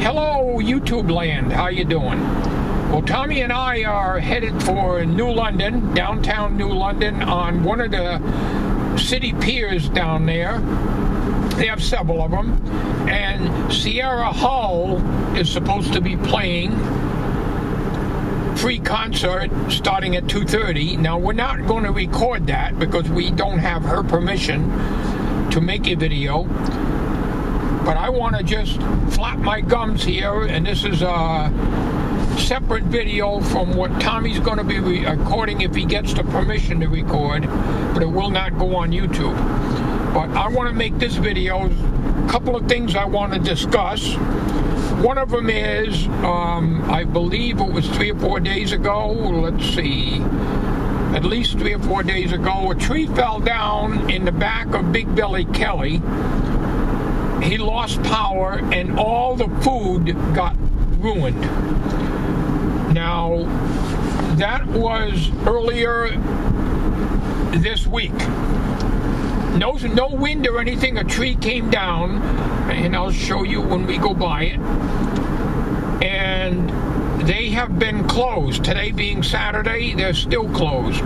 Hello, YouTube land. How you doing? Well, Tommy and I are headed for New London, downtown New London, on one of the city piers down there. They have several of them. And Sierra Hull is supposed to be playing free concert starting at 2:30. Now, we're not going to record that because we don't have her permission to make a video. But I want to just flap my gums here, and this is a separate video from what Tommy's going to be recording if he gets the permission to record, but it will not go on YouTube. But I want to make this video, a couple of things I want to discuss. One of them is, I believe it was 3 or 4 days ago, let's see, at least 3 or 4 days ago, a tree fell down in the back of Big Belly Kelly. He lost power and all the food got ruined. Now, that was earlier this week. No wind or anything. A tree came down, and I'll show you when we go by it. And they have been closed. Today being Saturday, they're still closed.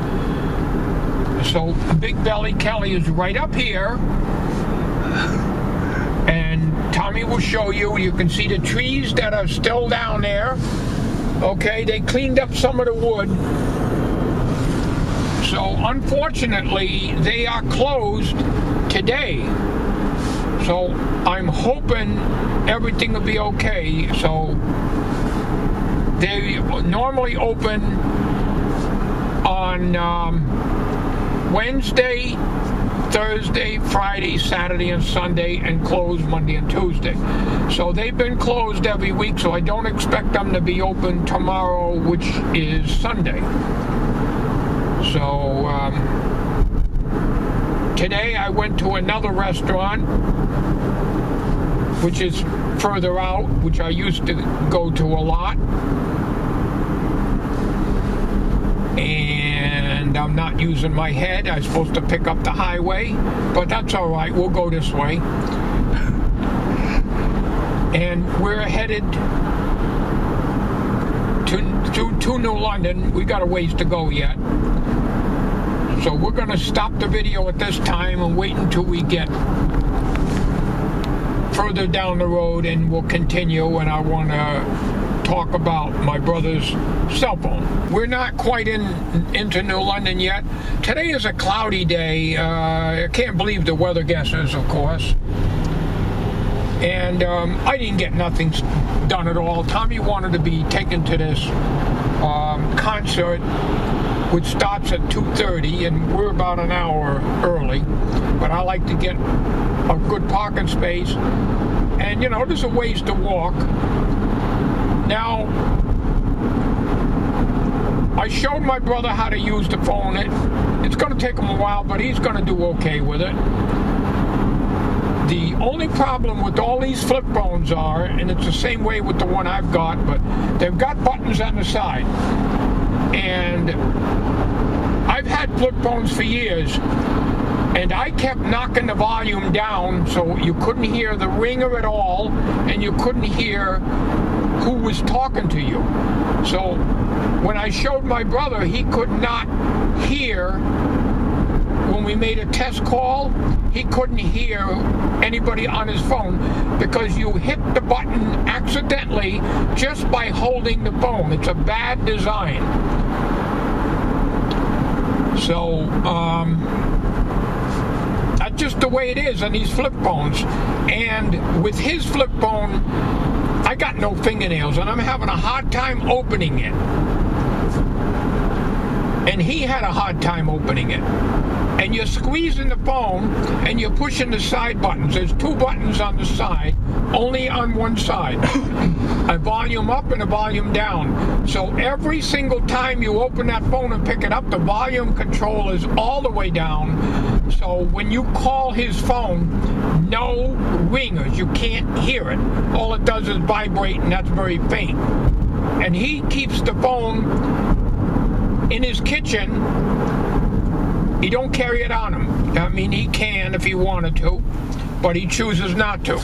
So Big Belly Kelly is right up here. And Tommy will show you. You can see the trees that are still down there. Okay, they cleaned up some of the wood. So unfortunately, they are closed today. So I'm hoping everything will be okay. So they normally open on Wednesday, Thursday, Friday, Saturday, and Sunday, and close Monday and Tuesday. So they've been closed every week, so I don't expect them to be open tomorrow, which is Sunday. So today I went to another restaurant, which is further out, which I used to go to a lot. And I'm not using my head. I'm supposed to pick up the highway, but that's all right. We'll go this way. And we're headed to New London. We got a ways to go yet. So we're going to stop the video at this time and wait until we get further down the road, and we'll continue. And I want to talk about my brother's cell phone. We're not quite into New London yet. Today is a cloudy day. I can't believe the weather guesses, of course. And I didn't get nothing done at all. Tommy wanted to be taken to this concert, which starts at 2:30, and we're about an hour early. But I like to get a good parking space. And, you know, there's a ways to walk. Now, I showed my brother how to use the phone. It's going to take him a while, but he's going to do okay with it. The only problem with all these flip phones are, and it's the same way with the one I've got, but they've got buttons on the side. And I've had flip phones for years, and I kept knocking the volume down so you couldn't hear the ringer at all, and you couldn't hear who was talking to you. So when I showed my brother, he could not hear. When we made a test call, he couldn't hear anybody on his phone because you hit the button accidentally just by holding the phone. It's a bad design. So that's just the way it is on these flip phones. And with his flip phone, I got no fingernails, and I'm having a hard time opening it. And he had a hard time opening it. And you're squeezing the phone, and you're pushing the side buttons. There's 2 buttons on the side, only on one side. A volume up and a volume down. So every single time you open that phone and pick it up, the volume control is all the way down. So when you call his phone, no ringers. You can't hear it. All it does is vibrate, and that's very faint. And he keeps the phone in his kitchen. He don't carry it on him. I mean, he can if he wanted to, but he chooses not to.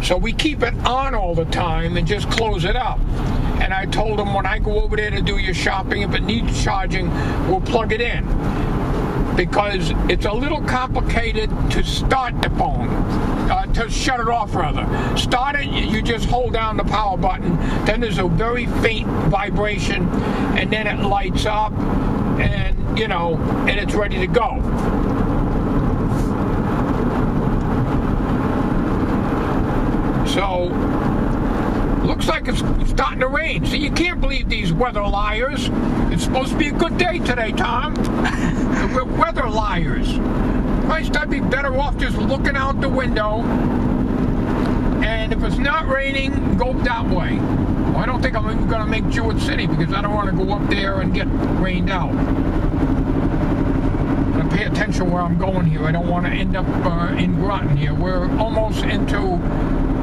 So we keep it on all the time and just close it up. And I told them, when I go over there to do your shopping, if it needs charging, we'll plug it in. Because it's a little complicated to start the phone, to shut it off rather. Start it, you just hold down the power button, then there's a very faint vibration, and then it lights up, and and it's ready to go. So, looks like it's starting to rain. So you can't believe these weather liars. It's supposed to be a good day today, Tom. We're weather liars. Christ, I'd be better off just looking out the window. And if it's not raining, go that way. Well, I don't think I'm even going to make Jewett City because I don't want to go up there and get rained out. I'm going to pay attention where I'm going here. I don't want to end up in Groton here. We're almost into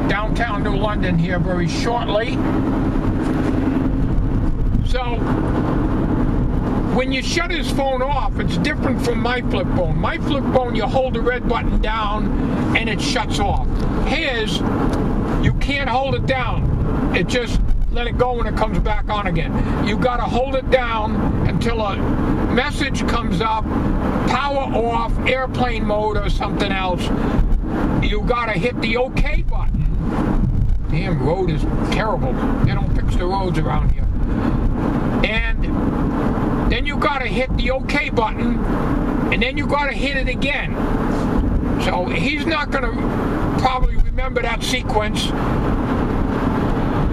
downtown New London here very shortly. So, when you shut his phone off, it's different from my flip phone. My flip phone, you hold the red button down and it shuts off. His, you can't hold it down. It just let it go when it comes back on again. You got to hold it down until a message comes up, power off, airplane mode or something else. You got to hit the OK button. Damn road is terrible. They don't fix the roads around here. And then you gotta hit the OK button, and then you gotta hit it again. So he's not gonna probably remember that sequence.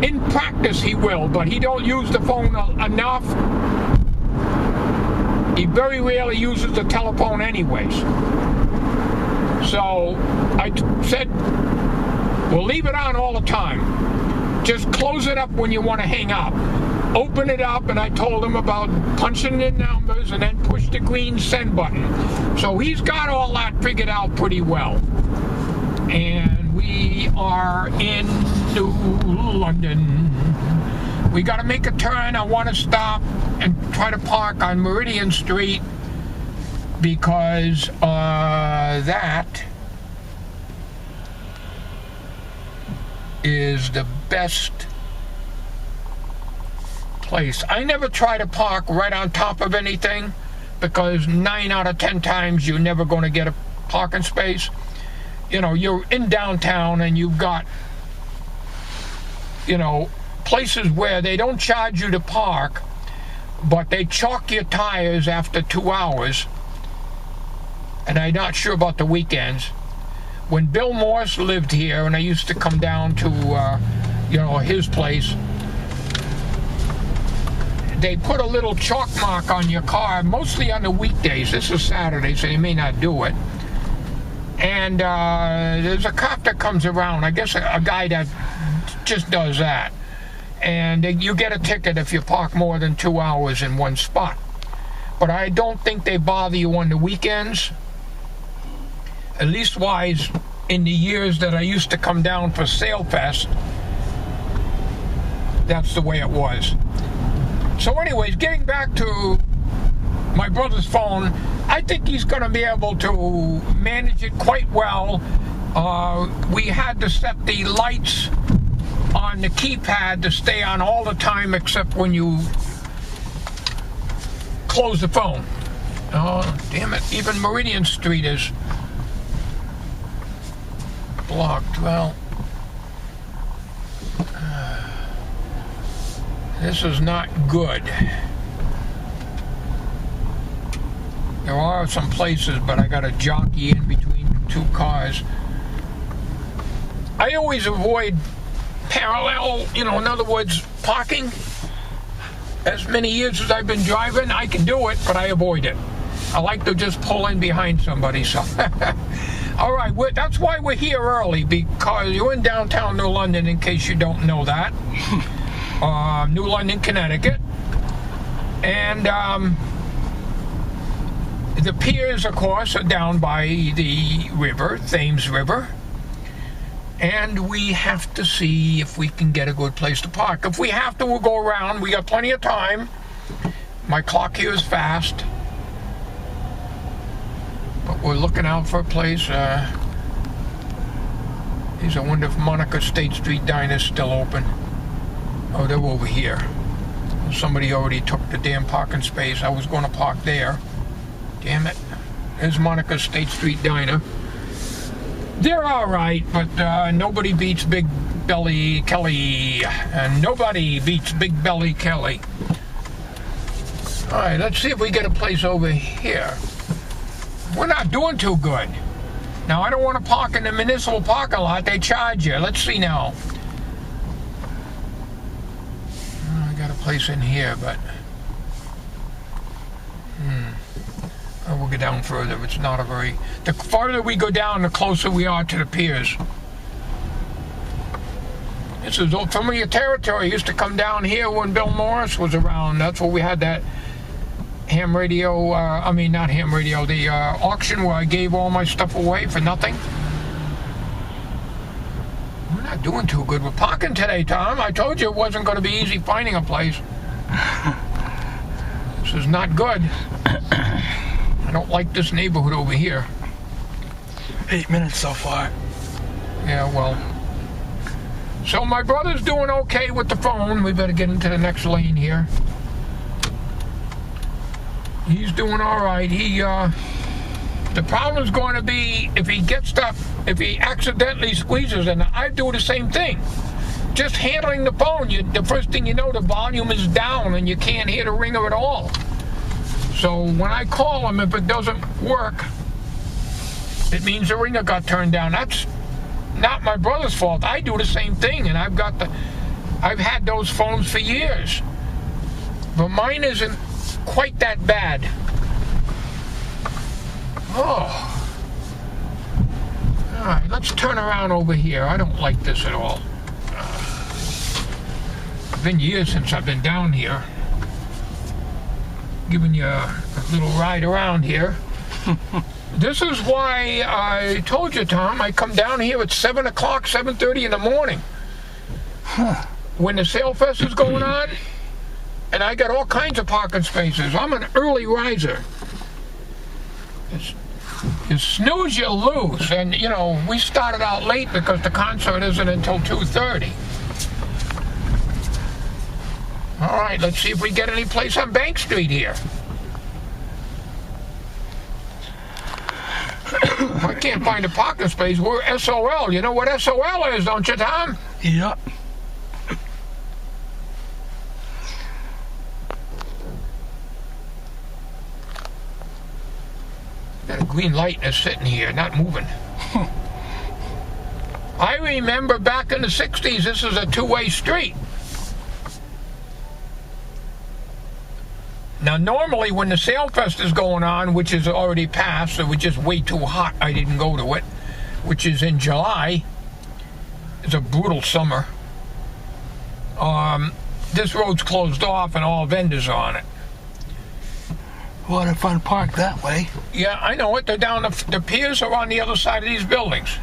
In practice he will, but he don't use the phone enough. He very rarely uses the telephone anyways. So I said, we'll leave it on all the time. Just close it up when you want to hang up. Open it up, and I told him about punching in numbers and then push the green send button. So he's got all that figured out pretty well. And we are in New London. We got to make a turn. I want to stop and try to park on Meridian Street because that is the best place. I never try to park right on top of anything because 9 out of 10 times you're never going to get a parking space. You're in downtown and you've got, places where they don't charge you to park, but they chalk your tires after 2 hours. And I'm not sure about the weekends. When Bill Morse lived here, and I used to come down to, his place, they put a little chalk mark on your car, mostly on the weekdays. This is Saturday, so you may not do it. And there's a cop that comes around, I guess a guy that just does that. And you get a ticket if you park more than 2 hours in one spot. But I don't think they bother you on the weekends. At least wise in the years that I used to come down for Sailfest, that's the way it was. So anyways, getting back to my brother's phone, I think he's going to be able to manage it quite well. We had to set the lights on the keypad to stay on all the time except when you close the phone. Oh, damn it. Even Meridian Street is blocked. Well, this is not good. There are some places, but I got a jockey in between 2 cars. I always avoid parallel, in other words, parking. As many years as I've been driving, I can do it, but I avoid it. I like to just pull in behind somebody, so. All right, that's why we're here early, because you're in downtown New London, in case you don't know that. New London, Connecticut. And the piers, of course, are down by the river, Thames River. And we have to see if we can get a good place to park. If we have to, we'll go around. We got plenty of time. My clock here is fast. But we're looking out for a place. Geez, I wonder if Monica State Street Diner's still open. Oh, they're over here. Somebody already took the damn parking space. I was going to park there. Damn it. There's Monica State Street Diner. They're all right, but nobody beats Big Belly Kelly. And nobody beats Big Belly Kelly. All right, let's see if we get a place over here. We're not doing too good. Now, I don't want to park in the municipal parking lot. They charge you. Let's see now. I got a place in here, but... Oh, we'll go down further. It's not a very... The farther we go down, the closer we are to the piers. This is familiar territory. I used to come down here when Bill Morris was around. That's where we had that ham radio, not ham radio, the auction where I gave all my stuff away for nothing. We're not doing too good with parking today, Tom. I told you it wasn't going to be easy finding a place. This is not good. I don't like this neighborhood over here. 8 minutes so far. Yeah, well. So my brother's doing okay with the phone. We better get into the next lane here. He's doing all right. The problem's going to be if he accidentally squeezes, and I do the same thing. Just handling the phone, the first thing you know, the volume is down and you can't hear the ringer at all. So when I call him, if it doesn't work, it means the ringer got turned down. That's not my brother's fault. I do the same thing, and I've had those phones for years. But mine isn't quite that bad. Oh. All right, let's turn around over here. I don't like this at all. It's been years since I've been down here. Giving you a little ride around here. This is why I told you, Tom, I come down here at 7 o'clock, 7:30 in the morning. When the Sail Fest is going on, and I got all kinds of parking spaces. I'm an early riser. You snooze, you lose. And, you know, we started out late because the concert isn't until 2:30. All right, let's see if we get any place on Bank Street here. I can't find a parking space. We're SOL. You know what SOL is, don't you, Tom? Yep. Got a green light and it's sitting here, not moving. I remember back in the 60s, this is a two-way street. Now, normally when the Sail Fest is going on, which is already passed, it was just way too hot, I didn't go to it, which is in July. It's a brutal summer. This road's closed off and all vendors are on it. Waterfront Park that way. Yeah, I know it. They're down, the piers are on the other side of these buildings.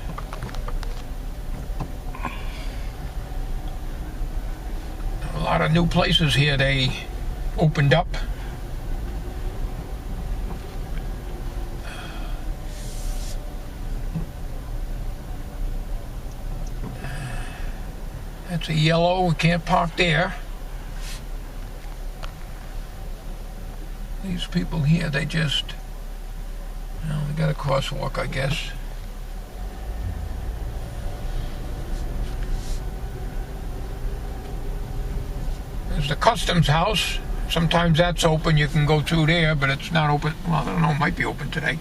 A lot of new places here they opened up. That's a yellow, we can't park there. These people here, they just, well, they got a crosswalk, I guess. There's the customs house. Sometimes that's open, you can go through there, but it's not open. Well, I don't know, it might be open today.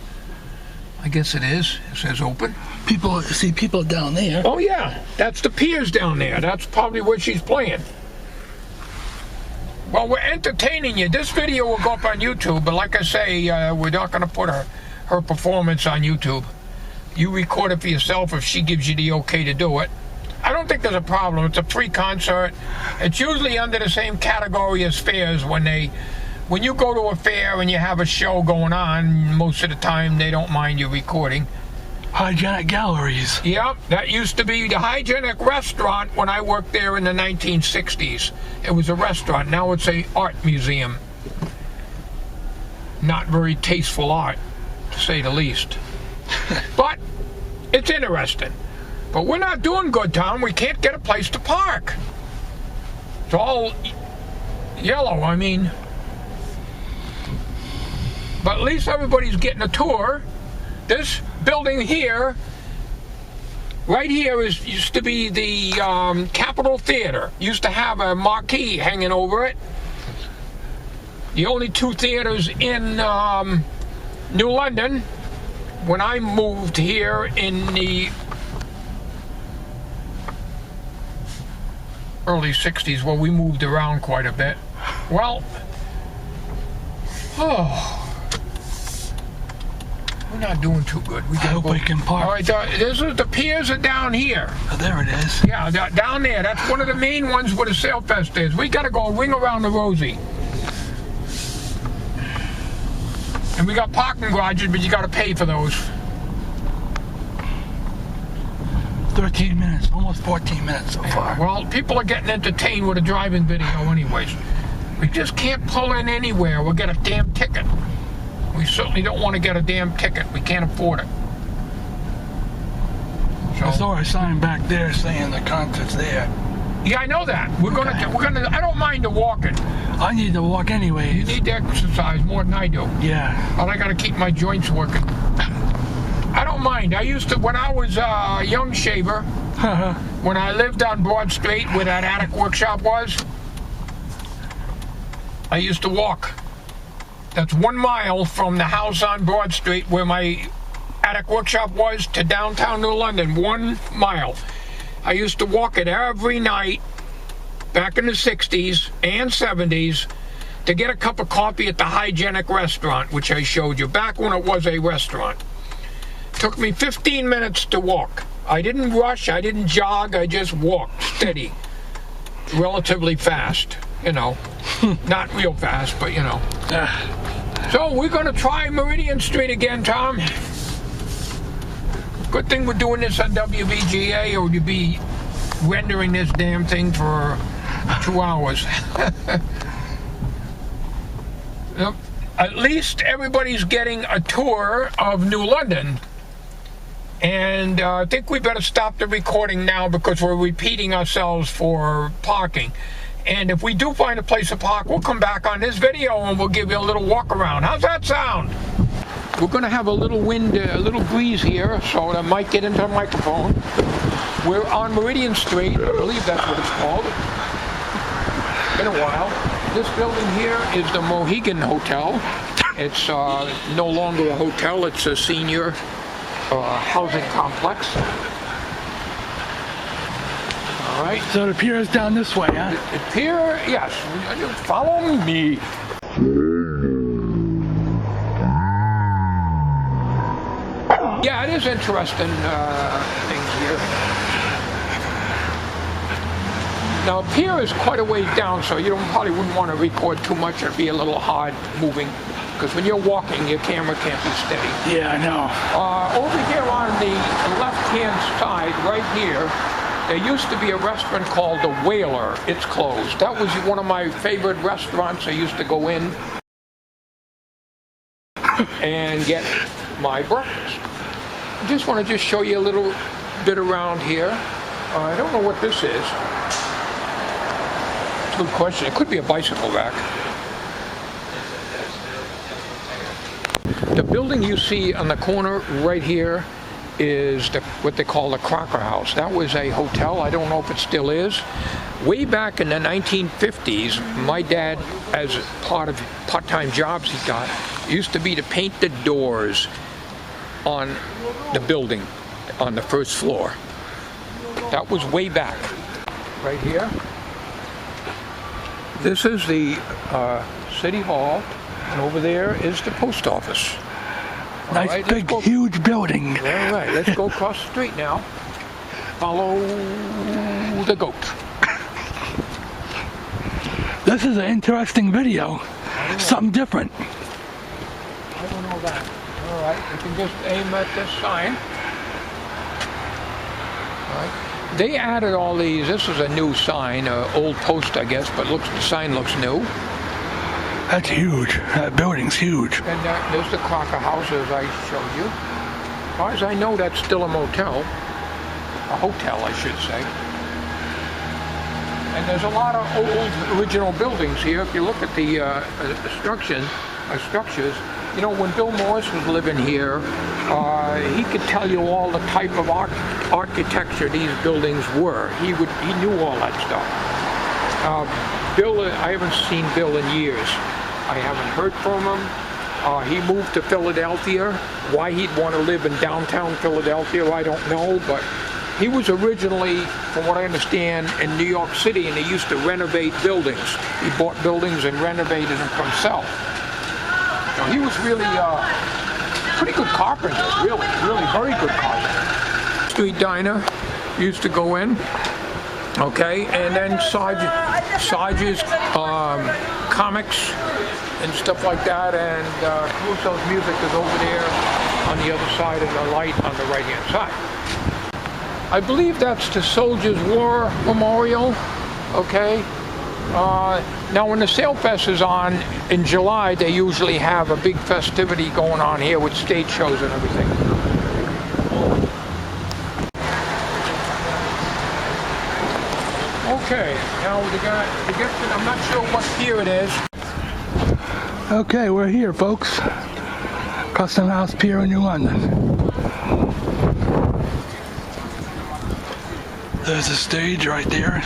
I guess it is. It says open. People see people down there. Oh yeah, that's the piers down there. That's probably where she's playing. Well, we're entertaining you. This video will go up on YouTube, but like I say, we're not going to put her performance on YouTube. You record it for yourself if she gives you the okay to do it. I don't think there's a problem. It's a free concert. It's usually under the same category as fairs. When you go to a fair and you have a show going on, most of the time they don't mind you recording. Hygienic galleries. Yep, that used to be the hygienic restaurant when I worked there in the 1960s. It was a restaurant. Now it's an art museum. Not very tasteful art, to say the least. But it's interesting. But we're not doing good, Tom. We can't get a place to park. It's all yellow, I mean. But at least everybody's getting a tour. This building here, right here, used to be the Capitol Theater. Used to have a marquee hanging over it. The only two theaters in New London. When I moved here in the early 60s, well, we moved around quite a bit. Well, we're not doing too good. We hope we can park. All right, the piers are down here. Oh, there it is. Yeah, down there. That's one of the main ones where the sail fest is. We got to go ring around the Rosie. And we got parking garages, but you got to pay for those. 13 minutes, almost 14 minutes so far. Well, people are getting entertained with a driving video anyways. We just can't pull in anywhere. We'll get a damn ticket. We certainly don't want to get a damn ticket. We can't afford it. So, I saw a sign back there saying the concert's there. Yeah, I know that. We're gonna. I don't mind the walking. I need to walk anyways. You need to exercise more than I do. Yeah. But I gotta keep my joints working. I don't mind. I used to, when I was a young shaver, when I lived on Broad Street where that attic workshop was, I used to walk. That's 1 mile from the house on Broad Street where my attic workshop was to downtown New London. 1 mile. I used to walk it every night back in the 60s and 70s to get a cup of coffee at the Hygienic restaurant, which I showed you, back when it was a restaurant. Took me 15 minutes to walk. I didn't rush, I didn't jog, I just walked steady, relatively fast, you know. Not real fast, but you know. So we're going to try Meridian Street again, Tom. Good thing we're doing this on WVGA, or you'd be rendering this damn thing for 2 hours. At least everybody's getting a tour of New London. And I think we better stop the recording now because we're repeating ourselves for parking. And if we do find a place to park, we'll come back on this video and we'll give you a little walk around. How's that sound? We're going to have a little wind, a little breeze here, so that might get into the microphone. We're on Meridian Street. I believe that's what it's called. Been a while. This building here is the Mohegan Hotel. It's no longer a hotel, it's a senior housing complex. All right. So the pier is down this way, huh? The pier, yes. Follow me. Yeah, it is interesting things here. Now, the pier is quite a ways down, so you probably wouldn't want to record too much. It'd be a little hard moving, because when you're walking, your camera can't be steady. Yeah, I know. Over here on the left-hand side, right here, there used to be a restaurant called the Whaler. It's closed. That was one of my favorite restaurants. I used to go in and get my breakfast. I just want to show you a little bit around here. I don't know what this is. It's a good question. It could be a bicycle rack. The building you see on the corner right here is what they call the Crocker House. That was a hotel. I don't know if it still is. Way back in the 1950s, my dad, as part of part-time jobs he got, used to be to paint the doors on the building on the first floor. That was way back. Right here. This is the City Hall, and over there is the post office. Nice, right, big, huge building. All right, let's go across the street now. Follow the goat. This is an interesting video. Something different. I don't know that. All right, you can just aim at this sign. All right. They added all these. This is a new sign, old post, I guess, but the sign looks new. That's huge. That building's huge. And there's the Crocker House, as I showed you. As far as I know, that's still a motel. a hotel, I should say. And there's a lot of old original buildings here. If you look at the structures, you know, when Bill Morris was living here, he could tell you all the type of architecture these buildings were. He knew all that stuff. Bill, I haven't seen Bill in years. I haven't heard from him. He moved to Philadelphia. Why he'd want to live in downtown Philadelphia, I don't know, but he was originally, from what I understand, in New York City, and he used to renovate buildings. He bought buildings and renovated them for himself. So he was really pretty good carpenter, really very good carpenter. Street Diner used to go in, okay, and then Sarge's comics and stuff like that, and Caruso's music is over there on the other side, and the light on the right-hand side. I believe that's the Soldiers' War Memorial, okay? Now when the Sail Fest is on in July, they usually have a big festivity going on here with stage shows and everything. Okay, now we got to get to, I'm not sure what pier it is. Okay, we're here, folks. Custom House Pier in New London. There's a stage right there.